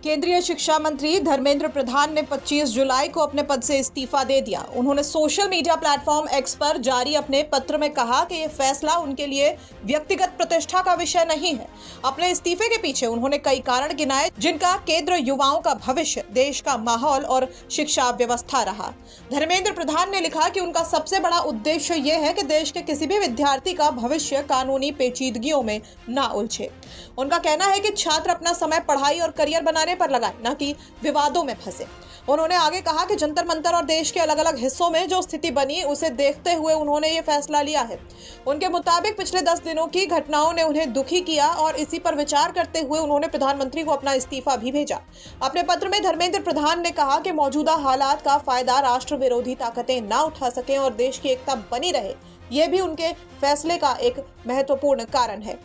केंद्रीय शिक्षा मंत्री धर्मेंद्र प्रधान ने 25 जुलाई को अपने पद से इस्तीफा दे दिया। उन्होंने सोशल मीडिया प्लेटफॉर्म एक्स पर जारी अपने पत्र में कहा कि यह फैसला उनके लिए व्यक्तिगत प्रतिष्ठा का विषय नहीं है। अपने इस्तीफे के पीछे उन्होंने कई कारण गिनाए, जिनका केंद्र युवाओं का भविष्य, देश का माहौल और शिक्षा व्यवस्था रहा। धर्मेंद्र प्रधान ने लिखा कि उनका सबसे बड़ा उद्देश्य यह है कि देश के किसी भी विद्यार्थी का भविष्य कानूनी पेचीदगियों में न उलझे। उनका कहना है कि छात्र अपना समय पढ़ाई और करियर बनाने पर लगाएं, न कि विवादों में फंसे। उन्होंने आगे कहा कि जंतर मंतर और देश के अलग अलग हिस्सों में जो स्थिति बनी, उसे देखते हुए उन्होंने ये फैसला लिया है। उनके मुताबिक पिछले 10 दिनों की घटनाओं ने उन्हें दुखी किया और इसी पर विचार करते हुए उन्होंने प्रधानमंत्री को अपना इस्तीफा भी भेजा। अपने पत्र में धर्मेंद्र प्रधान ने कहा कि मौजूदा हालात का फायदा राष्ट्र विरोधी ताकतें न उठा सकें और देश की एकता बनी रहे, ये भी उनके फैसले का एक महत्वपूर्ण कारण है।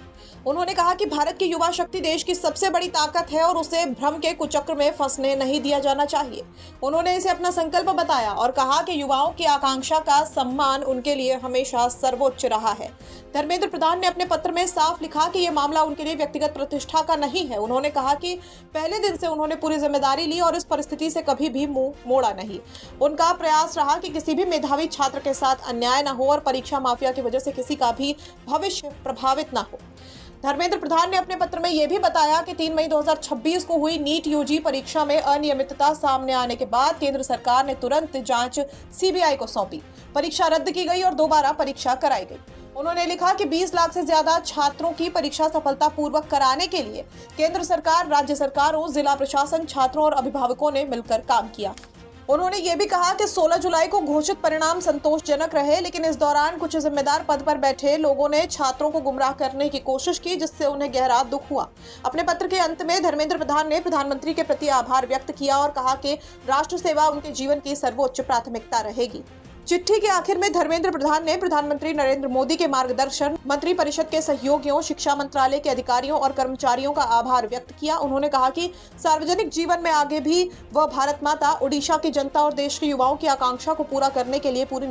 उन्होंने कहा कि भारत की युवा शक्ति देश की सबसे बड़ी ताकत है और उसे भ्रम के कुचक्र में फंसने नहीं दिया जाना चाहिए। उन्होंने इसे अपना संकल्प बताया और कहा कि युवाओं की आकांक्षा का सम्मान उनके लिए हमेशा सर्वोच्च रहा है। धर्मेंद्र प्रधान ने अपने पत्र में साफ लिखा कि यह मामला उनके लिए व्यक्तिगत प्रतिष्ठा का नहीं है। उन्होंने कहा कि पहले दिन से उन्होंने पूरी जिम्मेदारी ली और इस परिस्थिति से कभी भी मुंह मोड़ा नहीं। उनका प्रयास रहा कि किसी भी मेधावी छात्र के साथ अन्याय न हो और परीक्षा माफिया की वजह से किसी का भी भविष्य प्रभावित न हो। धर्मेंद्र प्रधान ने अपने पत्र में यह भी बताया कि 3 मई 2026 को हुई नीट यूजी परीक्षा में अनियमितता सामने आने के बाद केंद्र सरकार ने तुरंत जांच सीबीआई को सौंपी। परीक्षा रद्द की गई और दोबारा परीक्षा कराई गई। उन्होंने लिखा कि 20 लाख से ज्यादा छात्रों की परीक्षा सफलतापूर्वक कराने के लिए केंद्र सरकार, राज्य सरकारों, जिला प्रशासन, छात्रों और अभिभावकों ने मिलकर काम किया। उन्होंने ये भी कहा कि 16 जुलाई को घोषित परिणाम संतोषजनक रहे, लेकिन इस दौरान कुछ जिम्मेदार पद पर बैठे लोगों ने छात्रों को गुमराह करने की कोशिश की, जिससे उन्हें गहरा दुख हुआ। अपने पत्र के अंत में धर्मेंद्र प्रधान ने प्रधानमंत्री के प्रति आभार व्यक्त किया और कहा कि राष्ट्र सेवा उनके जीवन की सर्वोच्च प्राथमिकता रहेगी। चिट्ठी के आखिर में धर्मेंद्र प्रधान ने प्रधानमंत्री नरेंद्र मोदी के मार्गदर्शन, मंत्रिपरिषद के सहयोगियों, शिक्षा मंत्रालय के अधिकारियों और कर्मचारियों का आभार व्यक्त किया। उन्होंने कहा कि सार्वजनिक जीवन में आगे भी वह भारत माता, ओडिशा की जनता और देश के युवाओं की आकांक्षा को पूरा करने के लिए पूरी